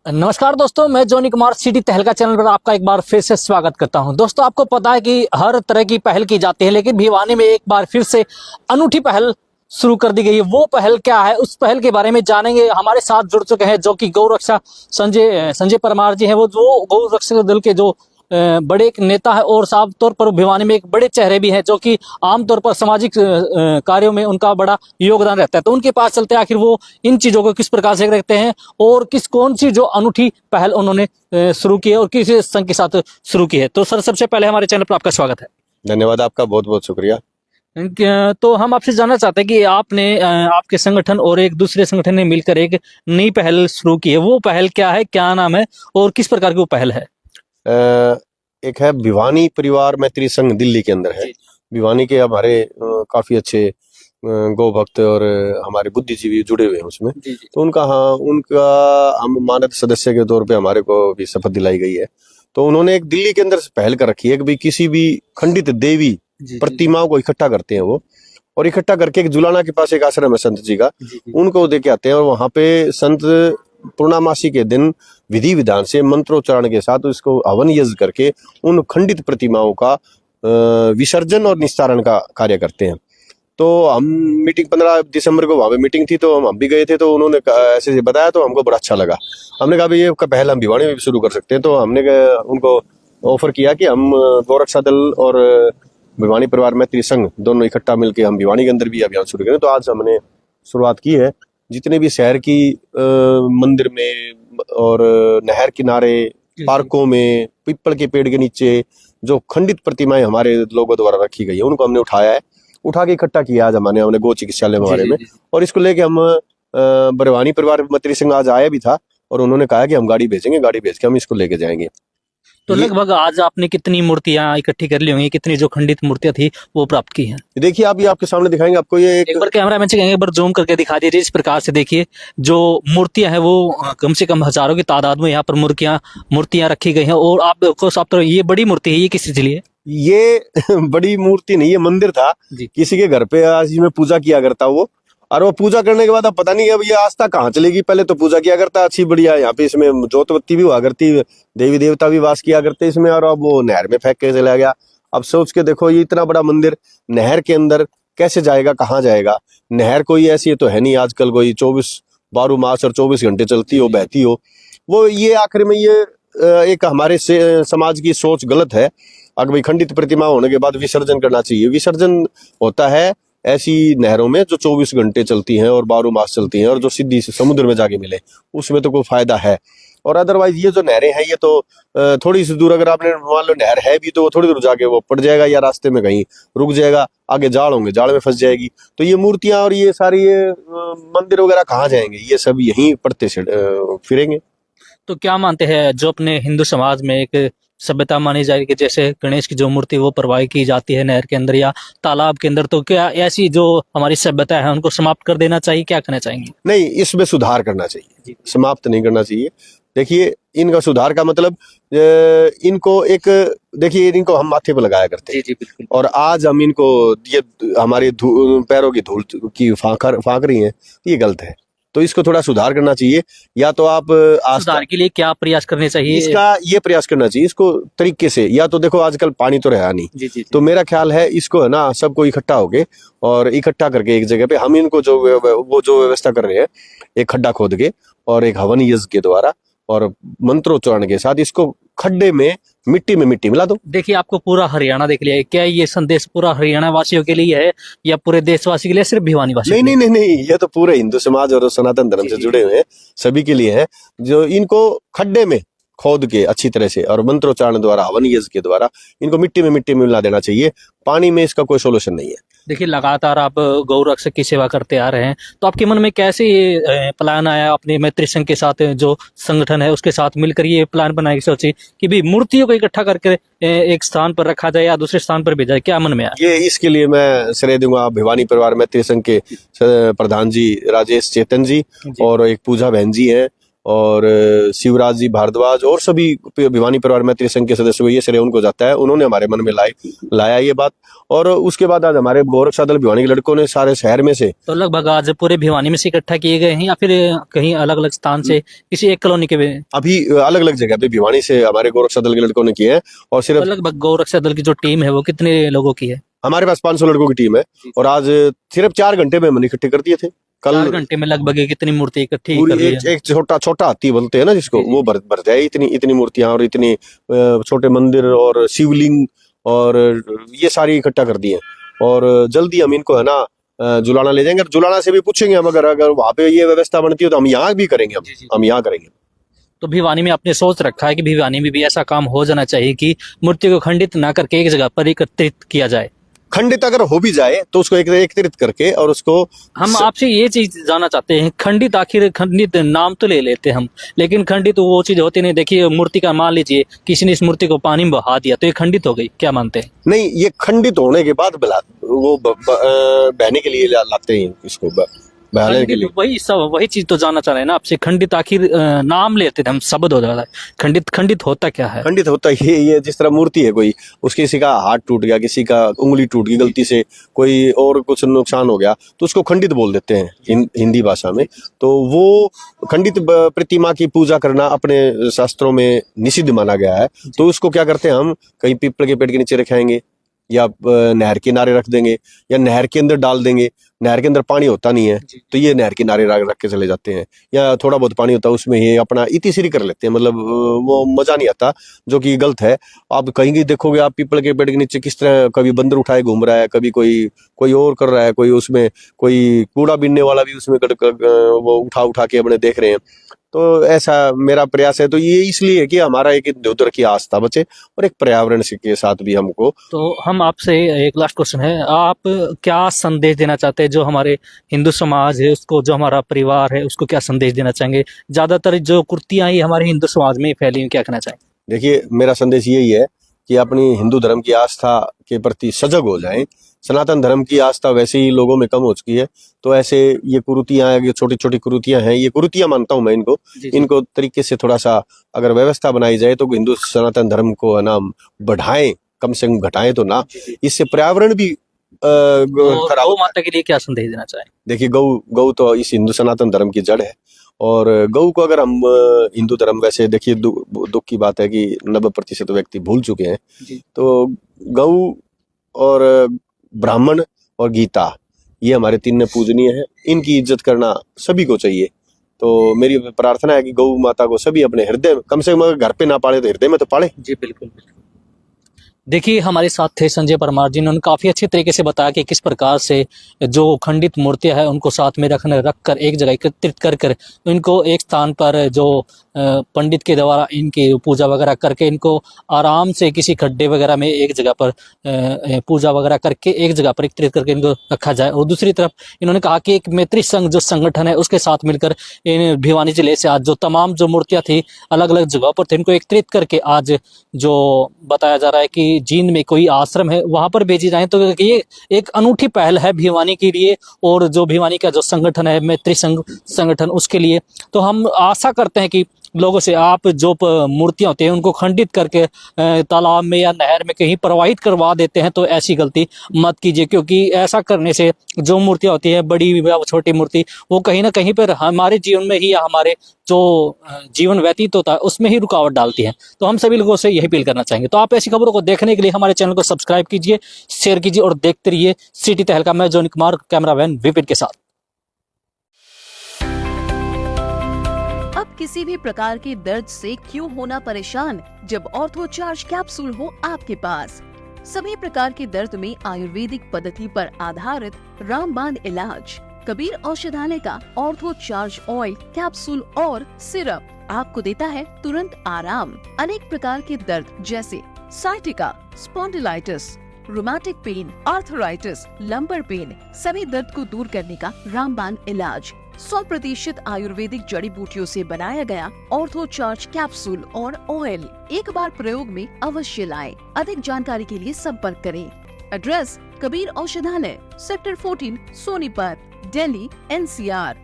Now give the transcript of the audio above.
नमस्कार दोस्तों, मैं जॉनी कुमार सिटी तहलका चैनल पर आपका एक बार फिर से स्वागत करता हूं। दोस्तों, आपको पता है कि हर तरह की पहल की जाती है, लेकिन भिवानी में एक बार फिर से अनूठी पहल शुरू कर दी गई है। वो पहल क्या है, उस पहल के बारे में जानेंगे। हमारे साथ जुड़ चुके हैं जो कि गौ रक्षा संजय परमार जी हैं। वो जो गौ रक्षा दल के जो बड़े एक नेता है और साफ तौर पर भिवानी में एक बड़े चेहरे भी हैं, जो कि आमतौर पर सामाजिक कार्यों में उनका बड़ा योगदान रहता है। तो उनके पास चलते हैं, आखिर वो इन चीजों को किस प्रकार से रखते हैं और कौन सी जो अनूठी पहल उन्होंने शुरू की है और किस संघ के साथ शुरू की है। तो सर, सबसे पहले हमारे चैनल पर आपका स्वागत है। धन्यवाद, आपका बहुत बहुत शुक्रिया। तो हम आपसे जानना चाहते हैं कि आपने आपके संगठन और एक दूसरे संगठन ने मिलकर एक नई पहल शुरू की है। वो पहल क्या है, क्या नाम है और किस प्रकार की वो पहल है? एक है भिवानी परिवार मैत्री संघ, दिल्ली के अंदर है। भिवानी के हमारे काफी अच्छे गौ भक्त और हमारे बुद्धिजीवी जुड़े हुए हैं उसमें। तो उनका हम मानद सदस्य के तौर पे हमारे को भी शपथ दिलाई गई है। तो उन्होंने एक दिल्ली के अंदर पहल कर रखी है कि किसी भी खंडित देवी प्रतिमाओं को इकट्ठा करते हैं वो, और इकट्ठा करके एक जुलाना के पास एक आश्रम है संत जी का, उनको दे के आते हैं। और वहां पे संत पूर्णमासी के दिन विधि विधान से मंत्रोच्चारण के साथ उसको हवन यज्ञ करके उन खंडित प्रतिमाओं का विसर्जन और निस्तारण का कार्य करते हैं। तो हम मीटिंग 15 दिसंबर को वहां पे मीटिंग थी, तो हम भी गए थे। तो उन्होंने ऐसे बताया, तो हमको बड़ा अच्छा लगा। हमने कहा भाई ये पहल हम भिवानी में भी शुरू कर सकते हैं। तो हमने उनको ऑफर किया कि हम गौरक्षा दल और भिवानी परिवार मैत्री संघ दोनों इकट्ठा मिलकर हम भिवानी के अंदर भी अभियान शुरू करें। तो आज हमने शुरुआत की है। जितने भी शहर की मंदिर में और नहर किनारे, पार्कों में, पीपल के पेड़ के नीचे जो खंडित प्रतिमाएं हमारे लोगों द्वारा रखी गई है, उनको हमने उठा के इकट्ठा किया आज हमने गो चिकित्सालय हमारे में। और इसको लेके हम भिवानी परिवार मैत्री संघ आज आया भी था, और उन्होंने कहा कि हम गाड़ी भेजेंगे, गाड़ी भेज के हम इसको लेके जाएंगे। तो लगभग आज आपने कितनी मूर्तियां इकट्ठी कर ली होंगी, कितनी जो खंडित मूर्तियां थी वो प्राप्त की हैं? देखिए, आप ये आपके सामने दिखाएंगे आपको। ये एक बार कैमरामैन से कहेंगे, एक बार जूम करके दिखा दीजिए। इस प्रकार से देखिए, जो मूर्तियां हैं वो कम से कम हजारों की तादाद में यहाँ पर मूर्तियां रखी गई हैं। और आपको साफ तौर ये बड़ी मूर्ति है, ये किस लिए? ये बड़ी मूर्ति नहीं, ये मंदिर था किसी के घर पे। आज मैं पूजा किया करता वो, और वो पूजा करने के बाद अब पता नहीं अब ये आस्था कहाँ चलेगी। पहले तो पूजा किया करता अच्छी बढ़िया, यहाँ पे इसमें जोत बत्ती भी हुआ करती, देवी देवता भी वास किया करते इसमें, और अब वो नहर में फेंक के चला गया। अब सोच के देखो, ये इतना बड़ा मंदिर नहर के अंदर कैसे जाएगा, कहाँ जाएगा? नहर कोई ऐसी तो है नहीं आजकल कोई 12 मास और 24 घंटे चलती हो, बहती हो। वो ये आखिर में ये एक हमारे समाज की सोच गलत है। अगर भाई खंडित प्रतिमा होने के बाद विसर्जन करना चाहिए। विसर्जन होता है ऐसी नहरों में जो 24 घंटे चलती हैं और 12 मास चलती हैं, और जो सीधी समुद्र में जाके मिले, उसमें तो कोई फायदा है। और अदरवाइज ये जो नहरें हैं, ये तो थोड़ी सी दूर, अगर आपने मान लो नहर है भी, तो वो थोड़ी दूर जाके वो पड़ जाएगा या रास्ते में कहीं रुक जाएगा, आगे जाड़ होंगे, जाड़ में फंस जाएगी। तो ये मूर्तियां और ये सारी ये मंदिर वगैरह कहाँ जाएंगे? ये सब यहीं पड़ते से फिरेंगे। तो क्या मानते हैं, जो अपने हिंदू समाज में एक सभ्यता मानी जाएगी कि जैसे गणेश की जो मूर्ति वो परवाही की जाती है नहर के अंदर या तालाब के अंदर, तो क्या ऐसी जो हमारी सभ्यता है उनको समाप्त कर देना चाहिए? क्या करना चाहेंगे? नहीं, इसमें सुधार करना चाहिए, समाप्त नहीं करना चाहिए। देखिए, इनका सुधार का मतलब इनको एक, देखिए इनको हम माथे पर लगाया करते हैं। जी बिल्कुल। और आज हम इनको ये हमारे पैरों की धूल की फांक रही हैं, ये गलत है। तो इसको थोड़ा सुधार करना चाहिए। या तो आप सुधार के लिए क्या प्रयास करने चाहिए? इसका ये प्रयास करना चाहिए इसको तरीके से। या तो देखो, आजकल पानी तो रहा नहीं। जी। तो मेरा ख्याल है इसको है ना, सबको इकट्ठा होके और इकट्ठा करके एक जगह पे हम इनको जो व्यवस्था कर रहे हैं, एक खड्डा खोद के और एक हवन यज्ञ के द्वारा और मंत्रोच्चारण के साथ इसको खड्डे में मिट्टी मिला दो। देखिए, आपको पूरा हरियाणा देख लिया है। क्या ये संदेश पूरा हरियाणा वासियों के लिए है या पूरे देशवासी के लिए, सिर्फ भिवानी वासी? नहीं, ये तो पूरे हिंदू समाज और सनातन धर्म से जुड़े हुए हैं, सभी के लिए है। जो इनको खड्डे में खोद के अच्छी तरह से और मंत्रोच्चारण द्वारा, हवन यज्ञ के द्वारा इनको मिट्टी में मिला देना चाहिए। पानी में इसका कोई सोल्यूशन नहीं है। देखिए, लगातार आप गौ रक्षक की सेवा करते आ रहे हैं, तो आपके मन में कैसे ये प्लान आया? अपने मैत्री संघ के साथ जो संगठन है उसके साथ मिलकर ये प्लान बनाए, सोचे कि भी मूर्तियों को इकट्ठा करके एक स्थान पर रखा जाए या दूसरे स्थान पर भेजा जाए? क्या मन में आया? ये इसके लिए मैं श्रेय दूंगा भिवानी परिवार मैत्री संघ के प्रधान जी राजेश चेतन जी, और एक पूजा बहन जी है, और शिवराज जी भारद्वाज और सभी भिवानी परिवार मैत्री संघ के सदस्यों को ये श्रेय उनको जाता है। उन्होंने हमारे मन में लाया ये बात। और उसके बाद आज हमारे गोरक्षा दल भिवानी के लड़कों ने सारे शहर में से, तो लगभग आज पूरे भिवानी में से इकट्ठा किए गए हैं या फिर कहीं अलग अलग स्थान से किसी एक कॉलोनी के अभी अलग अलग जगह पे भिवानी से हमारे गोरक्षा दल के लड़कों ने किए हैं। और सिर्फ तो लगभग गौरक्षा दल की जो टीम है वो कितने लोगों की है? हमारे पास 500 लड़कों की टीम है और आज सिर्फ 4 घंटे में हमने इकट्ठे कर दिए थे। 4 घंटे में लगभग कितनी मूर्ति इकट्ठी कर ली है? एक छोटा हाथी बोलते हैं ना जिसको, वो भर जाए इतनी मूर्तियां और इतनी छोटे मंदिर और शिवलिंग और ये सारी इकट्ठा कर दिए। और जल्दी हम इनको है ना जुलाना ले जाएंगे। जुलाना से भी पूछेंगे हम, अगर वहां पे ये व्यवस्था बनती है तो हम यहाँ भी करेंगे। हम यहाँ करेंगे। तो भिवानी में आपने सोच रखा है कि भिवानी में भी ऐसा काम हो जाना चाहिए कि मूर्ति को खंडित ना करके एक जगह पर एकत्रित किया जाए। खंडित अगर हो भी जाए तो उसको एकत्रित करके और उसको हम आपसे ये चीज जानना चाहते हैं, खंडित आखिर खंडित नाम तो ले लेते हम, लेकिन खंडित वो चीज होती नहीं। देखिए मूर्ति का मान लीजिए किसी ने इस मूर्ति को पानी में बहा दिया तो ये खंडित हो गई, क्या मानते हैं? नहीं, ये खंडित होने के बाद वो बहने के लिए लाते हैं इसको, बहाने के लिए। वही चीज तो जानना चाह रहे हैं ना आपसे। खंडित आखिर नाम लेते थे हम, शब्द हो जाता है। खंडित होता क्या है? खंडित होता है ये जिस तरह मूर्ति है, कोई उसके किसी का हाथ टूट गया, किसी का उंगली टूट गई गलती से, कोई और कुछ नुकसान हो गया तो उसको खंडित बोल देते हैं हिंदी भाषा में। तो वो खंडित प्रतिमा की पूजा करना अपने शास्त्रों में निषिद्ध माना गया है। तो उसको क्या करते हैं हम, कहीं पीपल के पेड़ के नीचे रखाएंगे या नहर के किनारे रख देंगे या नहर के अंदर डाल देंगे। नहर के अंदर पानी होता नहीं है तो ये नहर किनारे रख के चले जाते हैं, या थोड़ा बहुत पानी होता है उसमें ये अपना इतिश्री कर लेते हैं। मतलब वो मजा नहीं आता, जो कि गलत है। आप कहीं देखोगे आप पीपल के पेड़ के नीचे किस तरह कभी बंदर उठाए घूम रहा है, कभी कोई और कर रहा है, कोई उसमें कोई कूड़ा बीनने वाला भी उसमें वो उठा के अपने देख रहे हैं। तो ऐसा मेरा प्रयास है। तो ये इसलिए है कि हमारा एक इधर की आस्था बचे और एक पर्यावरण के साथ भी हमको। तो हम आपसे एक लास्ट क्वेश्चन है, आप क्या संदेश देना चाहते हैं जो हमारे हिंदू समाज है उसको, जो हमारा परिवार है उसको क्या संदेश देना चाहेंगे? ज्यादातर जो कुर्तियां ही हमारे हिंदू समाज में फैली हैं, क्या कहना चाहेंगे? देखिए, मेरा संदेश यही है कि अपनी हिंदू धर्म की आस्था के प्रति सजग हो जाएं। सनातन धर्म की आस्था वैसे ही लोगों में कम हो चुकी है, तो ऐसे ये कुरीतियां, ये छोटी छोटी कुरीतियां हैं, ये कुरीतियां मानता हूं मैं इनको तरीके से थोड़ा सा अगर व्यवस्था बनाई जाए तो हिंदू सनातन धर्म को नाम बढ़ाएं, कम से कम घटाएं तो ना। इससे पर्यावरण भी खराब। गौ माता के लिए क्या संदेश देना चाहें? देखिए, गौ तो इस हिंदू सनातन धर्म की जड़ है और गौ को अगर हम हिंदू धर्म, वैसे देखिए दुख की बात है कि 90% व्यक्ति भूल चुके हैं। तो गौ और ब्राह्मण और गीता, ये हमारे 3 पूजनीय है। इनकी इज्जत करना सभी को चाहिए। तो मेरी प्रार्थना है कि गौ माता को सभी अपने हृदय, कम से कम घर पे ना पाले तो हृदय में तो पाले। जी बिल्कुल। देखिए हमारे साथ थे संजय परमार जी, उन्होंने काफ़ी अच्छे तरीके से बताया कि किस प्रकार से जो खंडित मूर्तियां हैं उनको साथ में रखकर एक जगह एकत्रित कर इनको एक स्थान पर जो पंडित के द्वारा इनकी पूजा वगैरह करके इनको आराम से किसी खड्डे वगैरह में एक जगह पर पूजा वगैरह करके एक जगह पर एकत्रित करके इनको रखा जाए। और दूसरी तरफ इन्होंने कहा कि एक मैत्री संघ जो संगठन है उसके साथ मिलकर इन भिवानी जिले से आज जो तमाम जो मूर्तियां थी अलग अलग जगहों पर थे, इनको एकत्रित करके आज जो बताया जा रहा है कि जींद में कोई आश्रम है वहां पर भेजी जाए। तो ये एक अनूठी पहल है भिवानी के लिए और जो भिवानी का जो संगठन है मैत्री संघ संगठन उसके लिए। तो हम आशा करते हैं कि लोगों से आप जो मूर्तियां होती हैं उनको खंडित करके तालाब में या नहर में कहीं प्रवाहित करवा देते हैं तो ऐसी गलती मत कीजिए, क्योंकि ऐसा करने से जो मूर्तियां होती हैं बड़ी या छोटी मूर्ति वो कहीं ना कहीं पर हमारे जीवन में ही या हमारे जो जीवन व्यतीत होता है उसमें ही रुकावट डालती हैं। तो हम सभी लोगों से यही अपील करना चाहेंगे। तो आप ऐसी खबरों को देखने के लिए हमारे चैनल को सब्सक्राइब कीजिए, शेयर कीजिए और देखते रहिए सिटी तहलका। मैं जॉनी कुमार, कैमरामैन विपिन के साथ। अब किसी भी प्रकार के दर्द से क्यों होना परेशान, जब ऑर्थो चार्ज कैप्सूल हो आपके पास। सभी प्रकार के दर्द में आयुर्वेदिक पद्धति पर आधारित रामबाण इलाज। कबीर औषधालय का ऑर्थो चार्ज ऑयल, कैप्सूल और सिरप आपको देता है तुरंत आराम। अनेक प्रकार के दर्द जैसे sciatica, spondylitis, rheumatic pain, arthritis, lumbar pain, सभी दर्द को दूर करने का रामबाण इलाज। 100% आयुर्वेदिक जड़ी बूटियों से बनाया गया ऑर्थो चार्ज कैप्सूल और ऑयल एक बार प्रयोग में अवश्य लाएं। अधिक जानकारी के लिए संपर्क करें। एड्रेस: कबीर औषधालय, सेक्टर 14, सोनीपत, दिल्ली, NCR।